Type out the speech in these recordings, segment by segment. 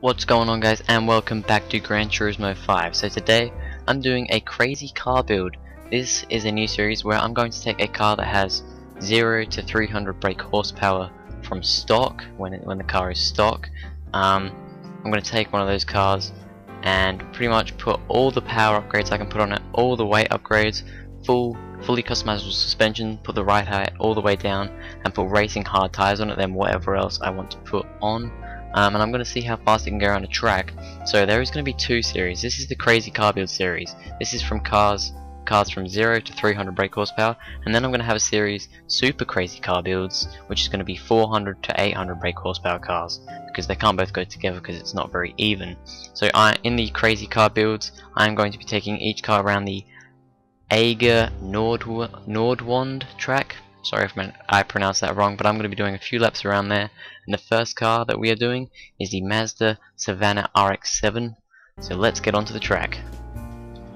What's going on, guys, and welcome back to Gran Turismo 5. So today I'm doing a crazy car build. This is a new series where I'm going to take a car that has 0 to 300 brake horsepower from stock, when the car is stock. I'm going to take one of those cars and pretty much put all the power upgrades I can put on it, all the weight upgrades, fully customizable suspension, put the ride height all the way down, and put racing hard tires on it, then whatever else I want to put on. And I'm going to see how fast it can go around a track. So there is going to be two series. This is the crazy car build series. This is from cars from 0 to 300 brake horsepower, and then I'm going to have a series super crazy car builds, which is going to be 400 to 800 brake horsepower cars, because they can't both go together because it's not very even. So in the crazy car builds, I'm going to be taking each car around the Eiger Nordwand track. Sorry if I pronounced that wrong, but I'm going to be doing a few laps around there. And the first car that we are doing is the Mazda Savanna RX-7. So let's get onto the track.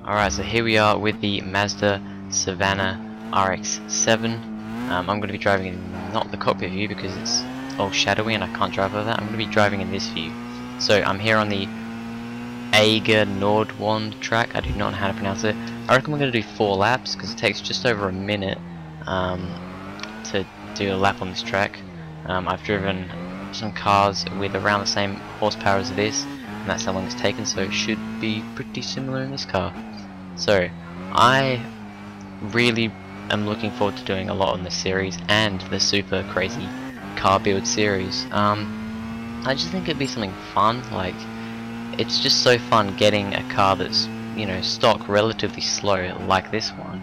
Alright, so here we are with the Mazda Savanna RX-7. I'm going to be driving in not the cockpit view because it's all shadowy and I can't drive over that. I'm going to be driving in this view. So I'm here on the Eiger Nordwand track. I do not know how to pronounce it. I reckon we're going to do 4 laps because it takes just over a minute to do a lap on this track. I've driven some cars with around the same horsepower as this, and that's how long it's taken, so it should be pretty similar in this car. So I really am looking forward to doing a lot on this series and the super crazy car build series. I just think it'd be something fun. Like, it's just so fun getting a car that's, you know, stock, relatively slow like this one.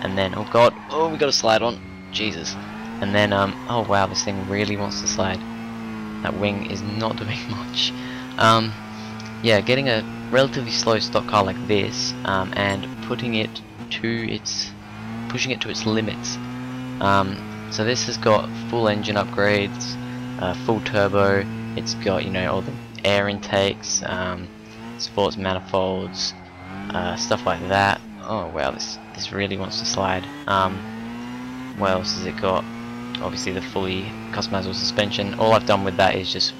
And then, oh god, oh, we got a slide on, Jesus. And then, oh wow, this thing really wants to slide. That wing is not doing much. Yeah, getting a relatively slow stock car like this, and pushing it to its limits. So this has got full engine upgrades, full turbo. It's got, you know, all the air intakes, sports manifolds, stuff like that. Oh wow, this really wants to slide. What else has it got? Obviously the fully customizable suspension. All I've done with that is just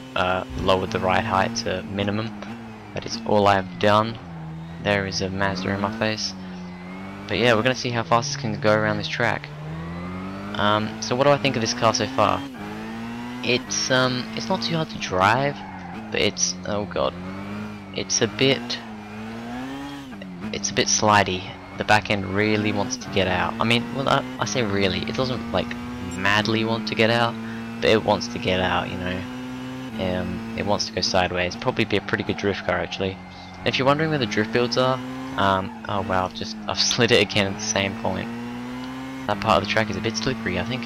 lowered the ride height to minimum. That is all I've done. There is a Mazda in my face. But yeah, we're gonna see how fast this can go around this track. So what do I think of this car so far? It's not too hard to drive, but it's, oh god, it's a bit slidey. The back end really wants to get out. I mean, well, I say really, it doesn't like madly want to get out, but it wants to get out, you know. It wants to go sideways. Probably be a pretty good drift car, actually. And if you're wondering where the drift builds are, oh wow, I've slid it again at the same point. That part of the track is a bit slippery, I think.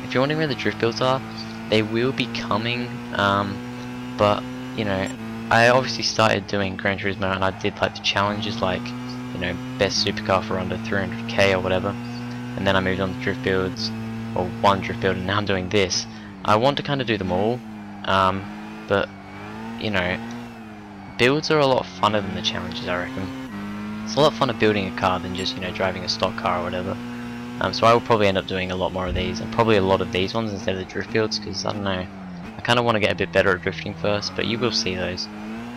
If you're wondering where the drift builds are, they will be coming, but you know, I obviously started doing Gran Turismo and I did like the challenges, like, you know, best supercar for under 300k or whatever, and then I moved on to drift builds, or one drift build, and now I'm doing this. I want to kind of do them all, but you know, builds are a lot funner than the challenges, I reckon. It's a lot funner building a car than just, you know, driving a stock car or whatever. So I will probably end up doing a lot more of these, and probably a lot of these ones instead of the drift builds, because I don't know, I kind of want to get a bit better at drifting first, but you will see those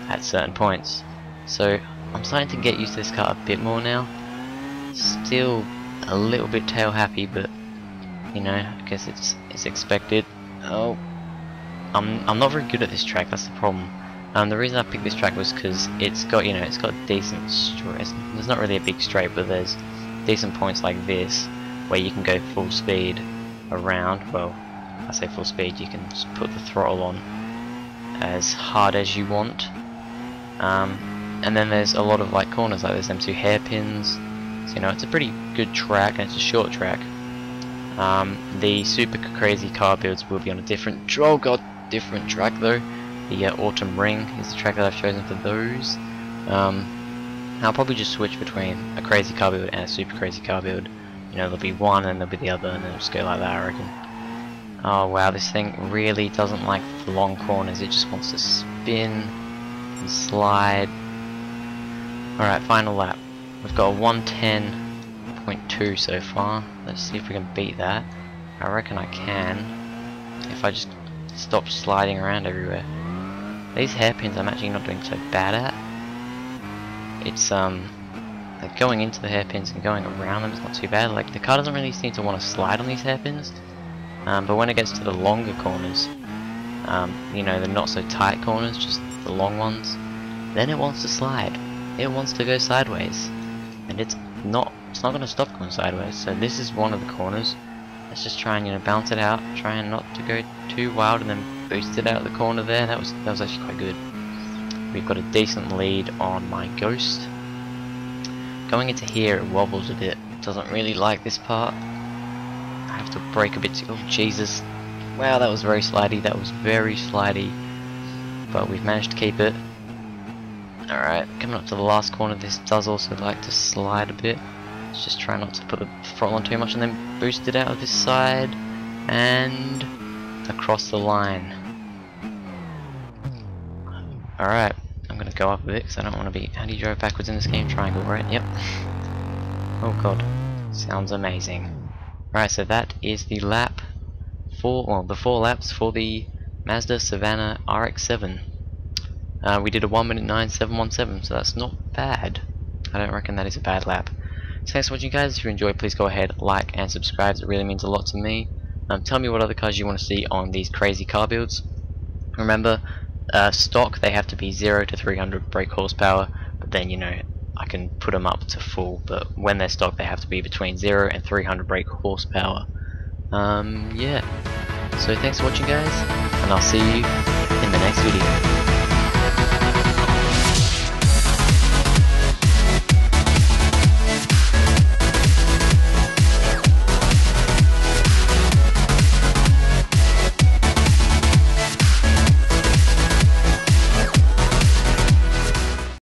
at certain points. So I'm starting to get used to this car a bit more now. Still a little bit tail happy, but you know, I guess it's expected. Oh, I'm not very good at this track. That's the problem. The reason I picked this track was because it's got, you know, it's got decent straight. There's not really a big straight, but there's decent points like this where you can go full speed around. Well, I say full speed. You can just put the throttle on as hard as you want. And then there's a lot of like corners, like there's them 2 hairpins. So, you know, it's a pretty good track and it's a short track. The super crazy car builds will be on a different track though. The Autumn Ring is the track that I've chosen for those. I'll probably just switch between a crazy car build and a super crazy car build. You know, there'll be one and there'll be the other, and then it'll just go like that, I reckon. Oh wow, this thing really doesn't like the long corners. It just wants to spin and slide. Alright, final lap. We've got a 110.2 so far. Let's see if we can beat that. I reckon I can, if I just stop sliding around everywhere. These hairpins I'm actually not doing so bad at. It's like going into the hairpins and going around them is not too bad. Like the car doesn't really seem to want to slide on these hairpins, but when it gets to the longer corners, you know, the not so tight corners, just the long ones, then it wants to slide. It wants to go sideways, and it's not going to stop going sideways. So this is one of the corners. Let's just try and, you know, balance it out, trying not to go too wild, and then boost it out the corner there. That was actually quite good. We've got a decent lead on my Ghost. Going into here, it wobbles a bit. Doesn't really like this part. I have to brake a bit. Oh Jesus! Wow, that was very slidey. That was very slidey. But we've managed to keep it. Alright, coming up to the last corner. This does also like to slide a bit. Let's just try not to put the throttle on too much, and then boost it out of this side and across the line. Alright, I'm gonna go up a bit because I don't want to be. How do you drive backwards in this game? Triangle, right? Yep. Oh god, sounds amazing. Right, so that is the lap for, well, the 4 laps for the Mazda Savanna RX-7. We did a 1:09.717, so that's not bad. I don't reckon that is a bad lap. So thanks for watching, guys. If you enjoyed, please go ahead, like and subscribe. It really means a lot to me. Tell me what other cars you want to see on these crazy car builds. Remember, stock, they have to be 0 to 300 brake horsepower, but then, you know, I can put them up to full, but when they're stock they have to be between 0 and 300 brake horsepower. Yeah, so thanks for watching, guys, and I'll see you in the next video.